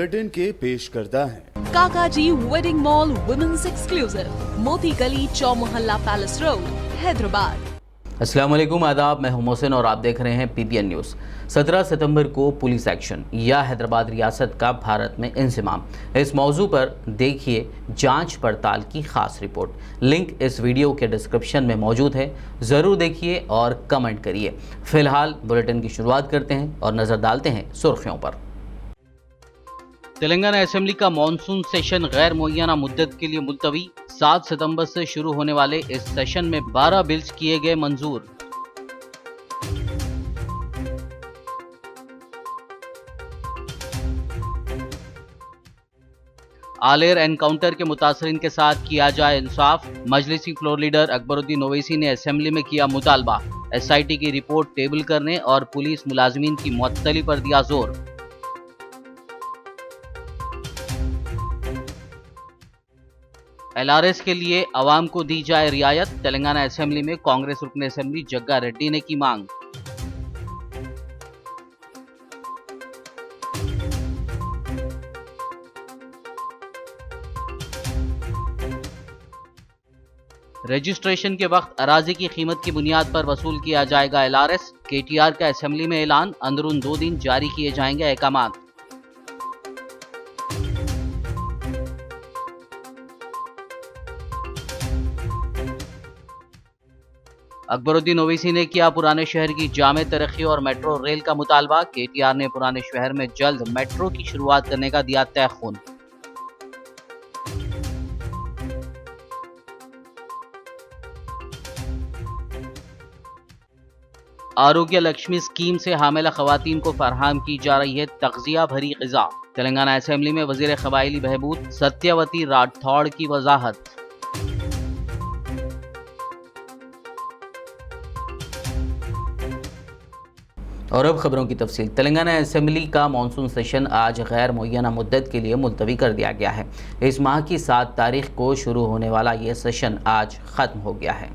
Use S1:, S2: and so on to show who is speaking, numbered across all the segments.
S1: Bulletin के पेश करता है
S2: काकाजी वेडिंग मॉल वुमेन्स एक्सक्लूसिव, मोती गली, चौमोहल्ला पैलेस रोड, हैदराबाद।
S3: अस्सलाम वालेकुम, आदाब। मैं हूं मोहसिन और आप देख रहे हैं पीपीएन न्यूज़। 17 सितंबर को पुलिस एक्शन या हैदराबाद रियासत का भारत में इंसिमाम, इस मौजू पर देखिए जांच पड़ताल की खास रिपोर्ट। लिंक इस वीडियो के डिस्क्रिप्शन में मौजूद है, ज़रूर देखिए और कमेंट करिए। फिलहाल बुलेटिन की शुरुआत करते हैं और नज़र डालते हैं सुर्खियों पर। तेलंगाना असेंबली का मॉनसून सेशन गैर मुअय्यना मुद्दत के लिए मुलतवी। 7 सितंबर से शुरू होने वाले इस सेशन में 12 बिल्स किए गए मंजूर। आलेर एनकाउंटर के मुतासरीन के साथ किया जाए इंसाफ। मजलिसी फ्लोर लीडर अकबरुद्दीन ओवैसी ने असेंबली में किया मुतालबा। एसआईटी की रिपोर्ट टेबल करने और पुलिस मुलाजमीन की मुअत्तली पर दिया जोर। एलआरएस के लिए अवाम को दी जाए रियायत। तेलंगाना असेंबली में कांग्रेस रुकन असेंबली जग्गा रेड्डी ने की मांग। रजिस्ट्रेशन के वक्त अराजी की कीमत की बुनियाद पर वसूल किया जाएगा एलआरएस। केटीआर का असेंबली में ऐलान, अंदरून 2 दिन जारी किए जाएंगे अहकामात। अकबरुद्दीन ओवैसी ने किया पुराने शहर की जामे तरक्की और मेट्रो रेल का मुतालबा। केटीआर ने पुराने शहर में जल्द मेट्रो की शुरुआत करने का दिया तयख़ुन। आरोग्य लक्ष्मी स्कीम से हामिला खवातीन को फराहम की जा रही है तग़ज़िया भरी ग़िज़ा। तेलंगाना असेंबली में वज़ीर क़बाइली बहबूद सत्यवती राठौड़ की वज़ाहत। और अब खबरों की तफसील। तेलंगाना असेंबली का मानसून सेशन आज गैर मुअय्यना मुद्दत के लिए मुलतवी कर दिया गया है। इस माह की 7 तारीख को शुरू होने वाला ये सेशन आज ख़त्म हो गया है।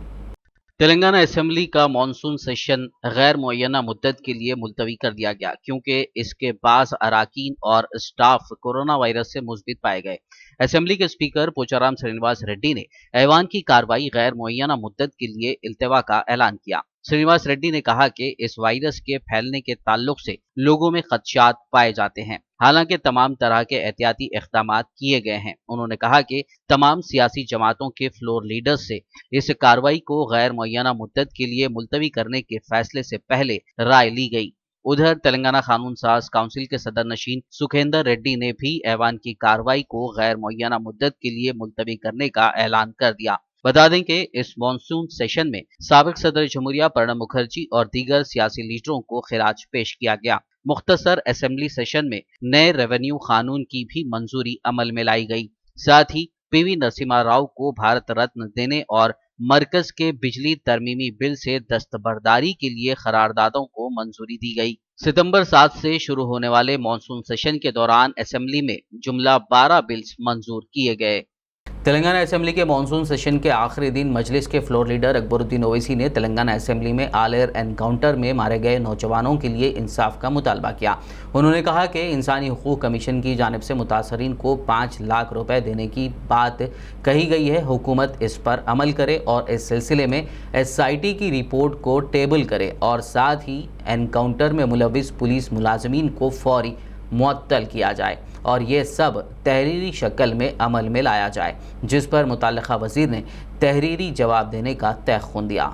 S3: तेलंगाना असेंबली का मानसून सेशन गैर मुअय्यना मुद्दत के लिए मुलतवी कर दिया गया क्योंकि इसके बाज़ अराकीन और स्टाफ कोरोना वायरस से मुस्बित पाए गए। असेंबली के स्पीकर पोचाराम श्रीनिवास रेड्डी ने ऐवान की कार्रवाई गैर मुअय्यना मुद्दत के लिए इल्तवा का ऐलान किया। श्रीनिवास रेड्डी ने कहा कि इस वायरस के फैलने के ताल्लुक से लोगों में खदशात पाए जाते हैं, हालांकि तमाम तरह के एहतियाती इक़दामात किए गए हैं। उन्होंने कहा कि तमाम सियासी जमातों के फ्लोर लीडर्स से इस कार्रवाई को गैर मुअय्यना मुद्दत के लिए मुलतवी करने के फैसले से पहले राय ली गई। उधर तेलंगाना कानून साज काउंसिल के सदर नशीन सुखेंदर रेड्डी ने भी ऐवान की कार्रवाई को गैर मुअय्यना मुद्दत के लिए मुलतवी करने का ऐलान कर दिया। बता दें कि इस मानसून सेशन में साबिक सदर जमहूरिया प्रणब मुखर्जी और दीगर सियासी लीडरों को खिराज पेश किया गया। मुख्तसर असेंबली सेशन में नए रेवेन्यू कानून की भी मंजूरी अमल में लाई गई। साथ ही पीवी नरसिम्हा राव को भारत रत्न देने और मरकज के बिजली तरमीमी बिल से दस्तबरदारी के लिए करारदादों को मंजूरी दी गई। सितंबर 7 से शुरू होने वाले मानसून सेशन के दौरान असेंबली में जुमला 12 बिल्स मंजूर किए गए। तेलंगाना असेंबली के मानसून सेशन के आखिरी दिन मजलिस के फ्लोर लीडर अकबरुद्दीन ओवैसी ने तेलंगाना असेंबली में आलेर एनकाउंटर में मारे गए नौजवानों के लिए इंसाफ का मुतालबा किया। उन्होंने कहा कि इंसानी हुकूक कमीशन की जानिब से मुतासरीन को 5 लाख रुपए देने की बात कही गई है। हुकूमत इस पर अमल करे और इस सिलसिले में एसआईटी की रिपोर्ट को टेबल करे और साथ ही एनकाउंटर में मुलविस पुलिस मुलाजमीन को फौरी मुअत्तल किया जाए और ये सब तहरीरी शक्ल में अमल में लाया जाए, जिस पर मुतल्लिका वज़ीर ने तहरीरी जवाब देने का तयख़ुन दिया।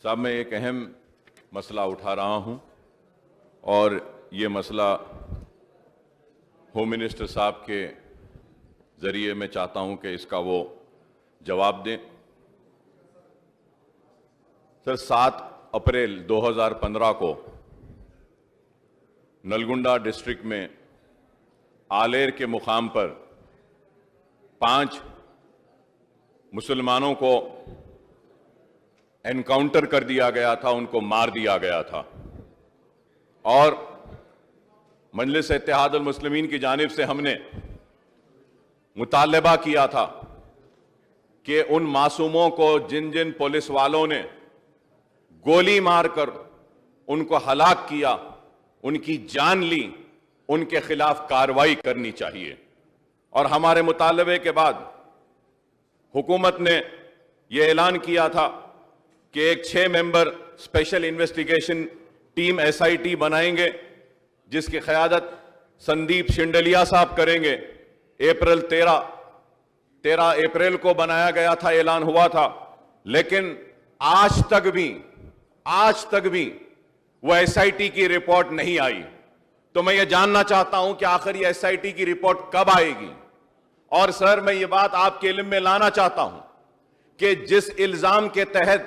S4: साहब, मैं एक अहम मसला उठा रहा हूं और ये मसला होम मिनिस्टर साहब के ज़रिए मैं चाहता हूं कि इसका वो जवाब दें। सर, 7 अप्रैल 2015 को नलगुंडा डिस्ट्रिक्ट में आलेर के मुकाम पर 5 मुसलमानों को एनकाउंटर कर दिया गया था, उनको मार दिया गया था और मजलिस इत्तेहादुल मुस्लिमीन की जानिब से हमने मुतालबा किया था कि उन मासूमों को जिन जिन पुलिस वालों ने गोली मारकर उनको हलाक किया, उनकी जान ली, उनके खिलाफ कार्रवाई करनी चाहिए। और हमारे मुतालबे के बाद हुकूमत ने यह ऐलान किया था कि एक 6 member special investigation team SIT बनाएंगे, जिसकी क़यादत संदीप शिंडलिया साहब करेंगे। 13 अप्रैल को बनाया गया था, ऐलान हुआ था, लेकिन आज तक भी वो SIT की रिपोर्ट नहीं आई। तो मैं ये जानना चाहता हूं कि आखिर ये SIT की रिपोर्ट कब आएगी। और सर, मैं ये बात आपके इल्म में लाना चाहता हूं कि जिस इल्जाम के तहत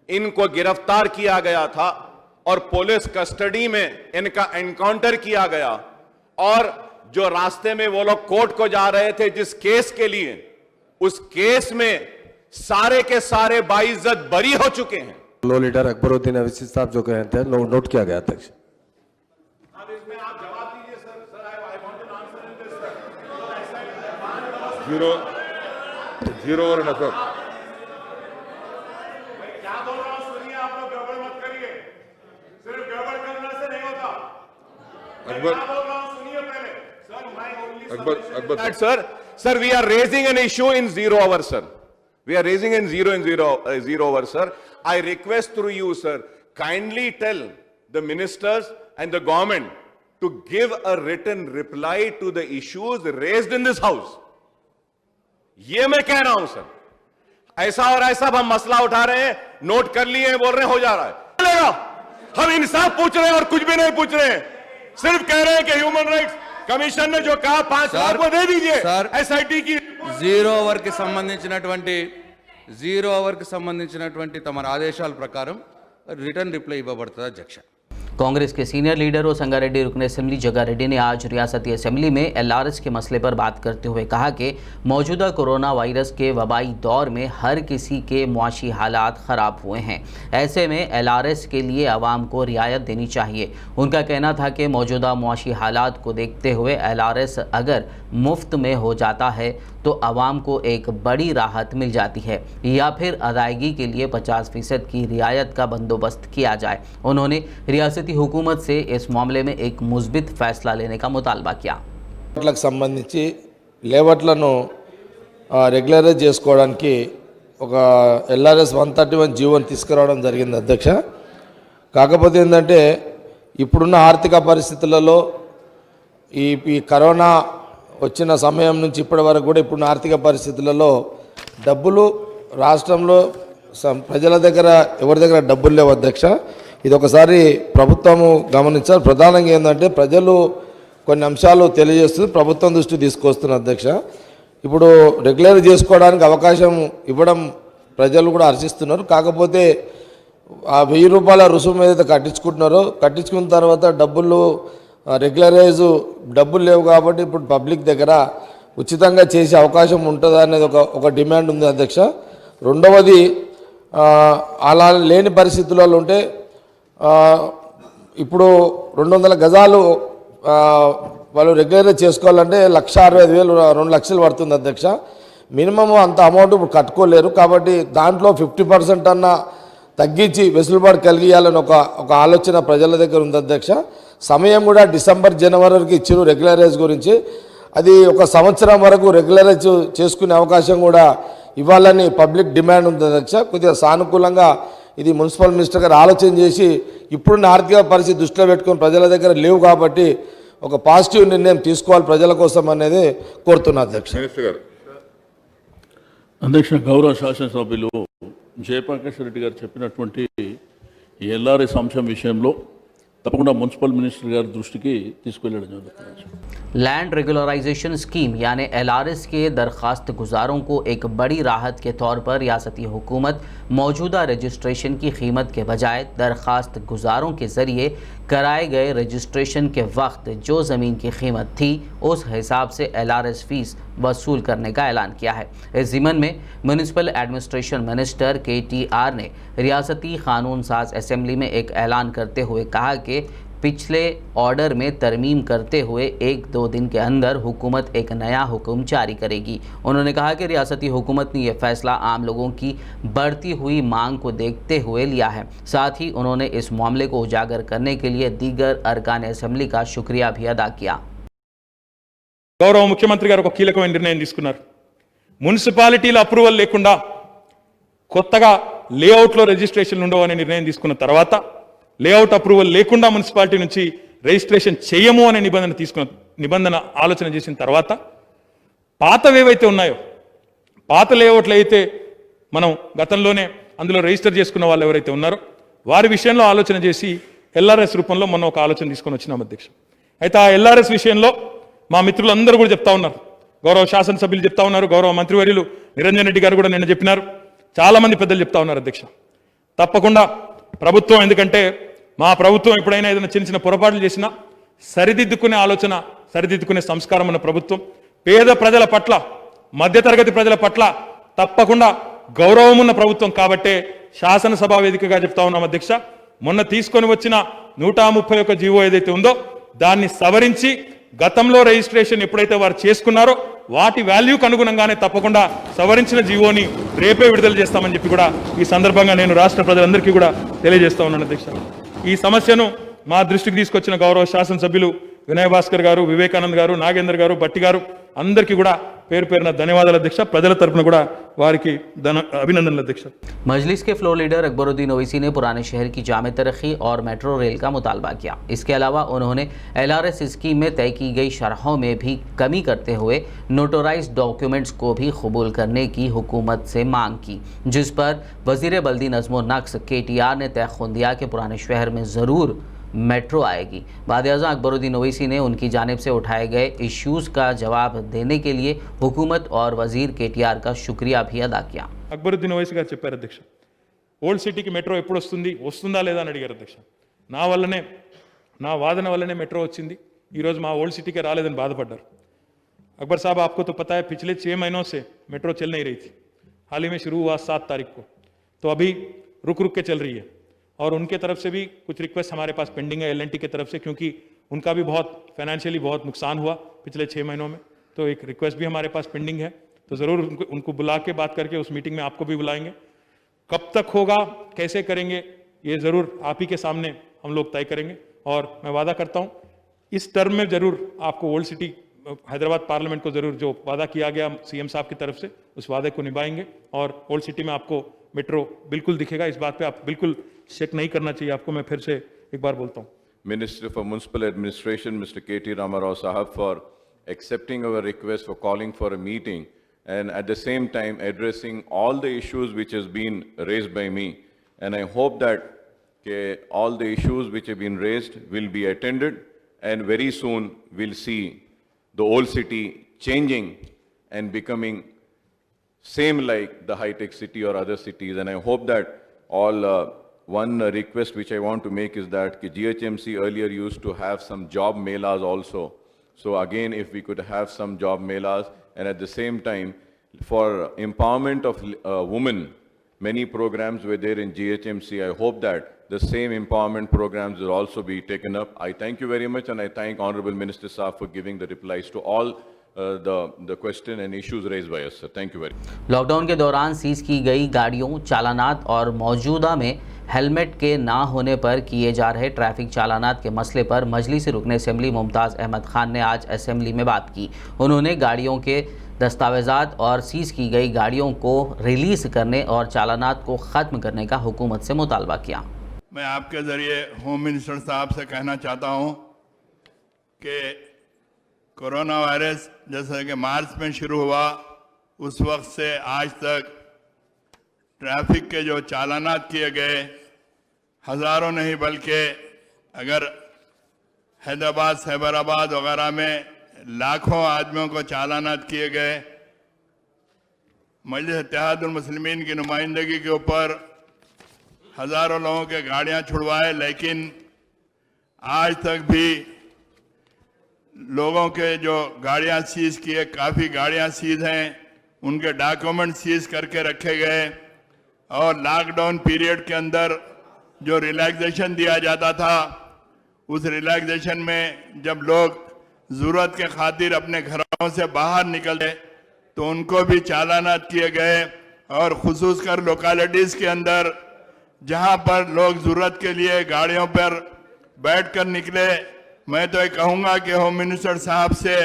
S4: इनको गिरफ्तार किया गया था और पुलिस कस्टडी में इनका एनकाउंटर किया गया, और जो रास्ते में वो लोग कोर्ट को जा रहे थे जिस केस के लिए, उस केस में सारे के सारे बाइज्जत बरी हो चुके हैं।
S5: लो लीडर अकबरुद्दीन अवैसी साहब जो कहे थे नोट किया गया अध्यक्ष।
S4: अब इसमें आप जवाब दीजिए sir. I want an answer in this sir.
S6: Zero और नफर।
S4: मैं क्या बोल रहा हूं सुनिए, आप लोग गड़बड़ मत करिए, सिर्फ गड़बड़ करने से नहीं होता। मैं क्या बोल रहा हूं सुनिए पहले sir.
S6: Akbar
S4: Sir, we are raising an issue in 0 hour, sir. We are raising in 0 hour, sir. I request through you, sir, kindly tell the ministers and the government to give a written reply to the issues raised in this house. ये मैं कह रहा हूं sir. ऐसा और ऐसा हम मसला उठा रहे हैं, नोट कर लिए हैं, बोल रहे हैं हो जा रहा है, चलेगा। हम इंसाफ पूछ रहे हैं और कुछ भी नहीं पूछ रहे हैं, सिर्फ कह रहे हैं कि ह्यूमन राइट्स कमीशन ने जो कहा 5 लाख को दे दीजिए। SIT की
S7: 0 అవర్కి సంబంధించినటువంటి తమ ఆదేశాల ప్రకారం రిటర్న్ రిప్లై ఇవ్వబడుతుంది అధ్యక్ష।
S3: कांग्रेस के सीनियर लीडर और संगारेड्डी रुकन असेंबली जगारेड्डी ने आज रियासती असेंबली में LRS के मसले पर बात करते हुए कहा कि मौजूदा कोरोना वायरस के वबाई दौर में हर किसी के मुआशी हालात ख़राब हुए हैं। ऐसे में LRS के लिए आवाम को रियायत देनी चाहिए। उनका कहना था कि मौजूदा मुआशी हालात को देखते हुए LRS अगर मुफ्त में हो जाता है तो आवाम को एक बड़ी राहत मिल जाती है, या फिर अदायगी के लिए 50% की रियायत का बंदोबस्त किया जाए। उन्होंने रियासती हुकूमत से इस मामले में एक मुस्बित फैसला लेने का मुतालबा किया।
S5: లేఅవుట్లకు సంబంధించి లేఅవుట్లను రెగ్యులరైజ్ చేసుకోవడానికి ఒక LRS 131 జీవోని తీసుకురావడం జరిగింది అధ్యక్ష। కాకపోతే ఏంటంటే ఇప్పుడున్న ఆర్థిక పరిస్థితులలో ఈ కరోనా వచ్చిన సమయం నుంచి ఇప్పటి వరకు కూడా ఇప్పుడున్న ఆర్థిక పరిస్థితులలో డబ్బులు రాష్ట్రంలో ప్రజల దగ్గర ఎవరి దగ్గర డబ్బులు లేవు అధ్యక్ష। ఇది ఒకసారి ప్రభుత్వము గమనించాలి। ప్రధానంగా ఏంటంటే ప్రజలు కొన్ని అంశాలు తెలియజేస్తుంది, ప్రభుత్వం దృష్టి తీసుకొస్తున్న అధ్యక్ష। ఇప్పుడు రెగ్యులర్ చేసుకోవడానికి అవకాశం ఇవ్వడం ప్రజలు కూడా హర్షిస్తున్నారు। కాకపోతే ఆ 1000 రూపాయల రుసుము ఏదైతే కట్టించుకుంటున్నారో కట్టించుకున్న తర్వాత డబ్బులు లేవు కాబట్టి ఇప్పుడు పబ్లిక్ దగ్గర ఉచితంగా చేసే అవకాశం ఉంటుందా అనేది ఒక డిమాండ్ ఉంది అధ్యక్ష। రెండవది అలా లేని పరిస్థితులలో ఉంటే ఇప్పుడు 200 గజాలు వాళ్ళు రెగ్యులర్ చేసుకోవాలంటే 1,65,000 2 లక్షలు పడుతుంది అధ్యక్ష। మినిమం అంత అమౌంట్ ఇప్పుడు కట్టుకోలేరు కాబట్టి దాంట్లో 50% అన్న తగ్గించి వెసులుబాటు కలిగియాలని ఒక ఆలోచన ప్రజల దగ్గర ఉంది అధ్యక్ష। సమయం కూడా డిసెంబర్ జనవరి వరకు ఇచ్చారు రెగ్యులరైజ్ గురించి, అది ఒక సంవత్సరం వరకు రెగ్యులరైజ్ చేసుకునే అవకాశం కూడా ఇవ్వాలని పబ్లిక్ డిమాండ్ ఉంది అధ్యక్ష। కొద్దిగా సానుకూలంగా ఇది మున్సిపల్ మినిస్టర్ గారు ఆలోచన చేసి ఇప్పుడున్న ఆర్థిక పరిస్థితి దృష్టిలో పెట్టుకొని ప్రజల దగ్గర లేవు కాబట్టి ఒక పాజిటివ్ నిర్ణయం తీసుకోవాలి ప్రజల కోసం అనేది కోరుతున్నా అధ్యక్ష।
S6: మినిస్టర్ గారు
S8: అధ్యక్ష, గౌరవ శాసనసభ్యులు జయప్రకాష్ రెడ్డి గారు చెప్పినటువంటి LRS అంశం విషయంలో తప్పకుండా మున్సిపల్ మినిస్టర్ గారి దృష్టికి తీసుకెళ్లడం జరుగుతుంది।
S3: लैंड रेगुलराइजेशन स्कीम यानी LRS के दरख्वास्त गुजारों को एक बड़ी राहत के तौर पर रियासती हुकूमत मौजूदा रजिस्ट्रेशन की कीमत के बजाय दरख्वास्त गुजारों के ज़रिए कराए गए रजिस्ट्रेशन के वक्त जो ज़मीन की कीमत थी उस हिसाब से LRS फ़ीस वसूल करने का ऐलान किया है। इस ज़िमन में म्यूनिसिपल एडमिनिस्ट्रेशन मिनिस्टर KTR ने रियासती क़ानून साज असेंबली में एक ऐलान करते हुए कहा कि पिछले ऑर्डर में तरमीम करते हुए 1-2 दिन के अंदर हुकूमत एक नया हुक्म जारी करेगी। उन्होंने कहा कि रियासती हुकूमत ने यह फैसला आम लोगों की बढ़ती हुई मांग को देखते हुए लिया है। साथ ही उन्होंने इस मामले को उजागर करने के लिए दीगर अरकान असेंबली का शुक्रिया भी अदा किया।
S6: గౌరవ ముఖ్యమంత్రి గారు ఒక కీలకమైన నిర్ణయం తీసుకున్నారు. మున్సిపాలిటీల అప్రూవల్ లేకుండా కొత్తగా లేఅవుట్లో రిజిస్ట్రేషన్ ఉండవు అనే నిర్ణయం తీసుకున్న తర్వాత లేఅవుట్ అప్రూవల్ లేకుండా మున్సిపాలిటీ నుంచి రిజిస్ట్రేషన్ చేయము అనే నిబంధన ఆలోచన చేసిన తర్వాత పాతవేవైతే ఉన్నాయో పాత లేఅవుట్లు అయితే మనం గతంలోనే అందులో రిజిస్టర్ చేసుకున్న వాళ్ళు ఎవరైతే ఉన్నారో వారి విషయంలో ఆలోచన చేసి ఎల్ఆర్ఎస్ రూపంలో మొన్న ఒక ఆలోచన తీసుకొని వచ్చినాం అధ్యక్ష. అయితే ఆ ఎల్ఆర్ఎస్ విషయంలో మా మిత్రులందరూ కూడా చెప్తా ఉన్నారు, గౌరవ శాసనసభ్యులు చెప్తా ఉన్నారు, గౌరవ మంత్రివర్యులు నిరంజన్ రెడ్డి గారు కూడా నిన్న చెప్పినారు, చాలా మంది పెద్దలు చెప్తా ఉన్నారు అధ్యక్ష. తప్పకుండా ప్రభుత్వం, ఎందుకంటే మా ప్రభుత్వం ఎప్పుడైనా ఏదైనా చిన్న చిన్న పొరపాట్లు చేసినా సరిదిద్దుకునే ఆలోచన, సరిదిద్దుకునే సంస్కారం ఉన్న ప్రభుత్వం, పేద ప్రజల పట్ల, మధ్యతరగతి ప్రజల పట్ల తప్పకుండా గౌరవం ఉన్న ప్రభుత్వం కాబట్టే శాసనసభ వేదికగా చెప్తా ఉన్నాం అధ్యక్ష. మొన్న తీసుకొని వచ్చిన 131 జీవో ఏదైతే ఉందో దాన్ని సవరించి గతంలో రిజిస్ట్రేషన్ ఎప్పుడైతే వారు చేసుకున్నారో వాటి వాల్యూకి అనుగుణంగానే తప్పకుండా సవరించిన జీవోని రేపే విడుదల చేస్తామని చెప్పి కూడా ఈ సందర్భంగా నేను రాష్ట్ర ప్రజలందరికీ కూడా తెలియజేస్తా ఉన్నాను అధ్యక్ష. ఈ సమస్యను మా దృష్టికి తీసుకొచ్చిన గౌరవ శాసనసభ్యులు వినయ్ భాస్కర్ గారు, వివేకానంద్ గారు, నాగేందర్ గారు, భట్టి గారు అందరికీ కూడా పేరు పేరున ధన్యవాదాలు అధ్యక్ష. ప్రజల తరపున కూడా వారికి అభినందనలు అధ్యక్ష.
S3: मजलिस के फ्लोर लीडर अकबरुद्दीन ओवैसी ने पुराने शहर की जामे तरक्की और मेट्रो रेल का मुतालबा किया। इसके अलावा उन्होंने LRS स्कीम में तय की गई शरहों में भी कमी करते हुए नोटराइज्ड डॉक्यूमेंट्स को भी कबूल करने की हुकूमत से मांग की, जिस पर वजीर बल्दी नज़्म नक्स KTR ने तय दिया कि पुराने शहर में ज़रूर मेट्रो आएगी। वज़ीर-ए-आज़म अकबरुद्दीन ओवैसी ने उनकी जानिब से उठाए गए इश्यूज़ का जवाब देने के लिए हुकूमत और वज़ीर KTR का शुक्रिया भी अदा किया।
S6: అక్బరుద్దీన్ ఓవైసీ గారు చెప్పారు అధ్యక్ష, ఓల్డ్ సిటీకి మెట్రో ఎప్పుడు వస్తుంది, వస్తుందా లేదా అని అడిగారు అధ్యక్ష. నా వాదన వల్లనే మెట్రో వచ్చింది, ఈరోజు మా ఓల్డ్ సిటీకే రాలేదని బాధపడ్డారు. अकबर साहब, आपको तो पता है पिछले 6 महीनों से मेट्रो चल नहीं रही थी, हाल ही में शुरू हुआ 7 तारीख को, तो अभी रुक के चल रही है। और उनके तरफ से भी कुछ रिक्वेस्ट हमारे पास पेंडिंग है LNT की तरफ से, क्योंकि उनका भी बहुत फाइनेंशियली बहुत नुकसान हुआ पिछले 6 महीनों में, तो एक रिक्वेस्ट भी हमारे पास पेंडिंग है। तो ज़रूर उनको बुला के बात करके उस मीटिंग में आपको भी बुलाएंगे। कब तक होगा, कैसे करेंगे, ये ज़रूर आप ही के सामने हम लोग तय करेंगे। और मैं वादा करता हूँ इस टर्म में ज़रूर आपको ओल्ड सिटी हैदराबाद पार्लियामेंट को ज़रूर जो वादा किया गया CM साहब की तरफ से उस वादे को निभाएंगे और ओल्ड सिटी में आपको मेट्रो बिल्कुल दिखेगा। इस बात पे आप बिल्कुल शेक नहीं करना चाहिए आपको। मैं फिर से एक बार बोलता हूँ,
S4: Minister for Municipal Administration, Mr. K.T. Ramarao Sahab, for accepting our request for calling for a meeting and at the same time addressing all the issues which has been raised by me. And I hope that all the issues which have been raised will be attended and very soon we'll see the old city changing and becoming same like the high-tech city or other cities. And I hope that all, one request which I want to make is that GHMC earlier used to have some job melas also. So again, if we could have some job melas, and at the same time, for empowerment of women, many programs were there in GHMC. I hope that the same empowerment programs will also be taken up. I thank you very much, and I thank Honorable Minister Saab for giving the replies to all the question and issues raised by us, sir. Thank you very much.
S3: Lockdown के दौरान seize की गई गाड़ियों, चालानात और मौजूदा में helmet के ना होने पर किए जा रहे ट्रैफिक चालानात के मसले पर मजलिस रुकन असेंबली मुमताज़ अहमद खान ने आज असेंबली में बात की। उन्होंने गाड़ियों के दस्तावेज़ात और सीज की गई गाड़ियों को रिलीज़ करने और चालानात को ख़त्म करने का हुकूमत से मुतालबा किया।
S9: मैं आपके ज़रिए होम मिनिस्टर साहब से कहना चाहता हूं कि कोरोना वायरस जैसे कि मार्च में शुरू हुआ, उस वक्त से आज तक ट्रैफिक के जो चालानात किए गए हज़ारों नहीं बल्कि अगर हैदराबाद, सैबराबाद वगैरह में लाखों आदमियों को चालानात किए गए। मजलिस इत्तेहादुल मुस्लिमीन की नुमाइंदगी के ऊपर हज़ारों लोगों के गाड़ियां छुड़वाए, लेकिन आज तक भी लोगों के जो गाड़ियां सीज किए, काफ़ी गाड़ियां सीज हैं, उनके डॉक्यूमेंट सीज करके रखे गए। और लॉकडाउन पीरियड के अंदर जो रिलैक्सेशन दिया जाता था उस रिलैक्सेशन में जब लोग जरूरत के खातिर अपने घरों से बाहर निकले तो उनको भी चालानात किए गए। और खुसूस कर लोकेलिटीज के अंदर जहां पर लोग जरूरत के लिए गाड़ियों पर बैठकर निकले, मैं तो ये कहूंगा कि होम मिनिस्टर साहब से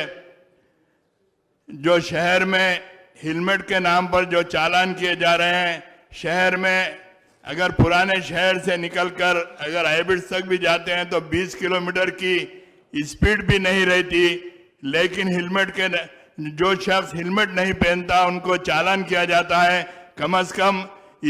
S9: जो शहर में हेलमेट के नाम पर जो चालान किए जा रहे हैं, शहर में अगर पुराने शहर से निकलकर अगर हैबिट्स तक भी जाते हैं तो 20 किलोमीटर की स्पीड भी नहीं रहती, लेकिन हेलमेट के जो शख्स हेलमेट नहीं पहनता उनको चालान किया जाता है। कम से कम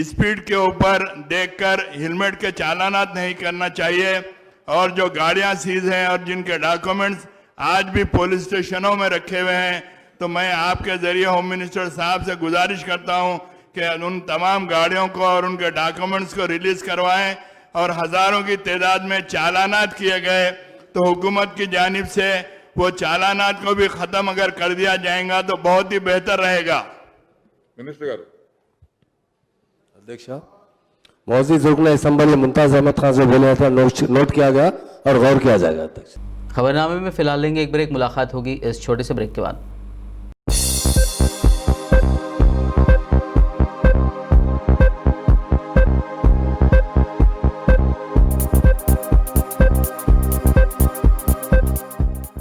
S9: स्पीड के ऊपर देखकर हेलमेट के चालानात नहीं करना चाहिए। और जो गाड़ियां सीज हैं और जिनके डॉक्यूमेंट्स आज भी पुलिस स्टेशनों में रखे हुए हैं, तो मैं आपके जरिए होम मिनिस्टर साहब से गुजारिश करता हूं कि उन तमाम गाड़ियों को और उनके डॉक्यूमेंट्स को रिलीज करवाएं। और हजारों की तादाद में चालानात किए गए तो हुकूमत की जानिब से वो चालानात को भी खत्म अगर कर दिया जाएगा तो बहुत ही बेहतर रहेगा।
S6: मिनिस्टर गारू
S5: अध्यक्ष, मौजूद रुकन असम्बली मुमताज अहमद खान से बोले था, नोट किया गया और गौर किया जाएगा। अध्यक्ष,
S3: खबरनामे में फिलहाल लेंगे एक ब्रेक, मुलाकात होगी इस छोटे से ब्रेक के बाद।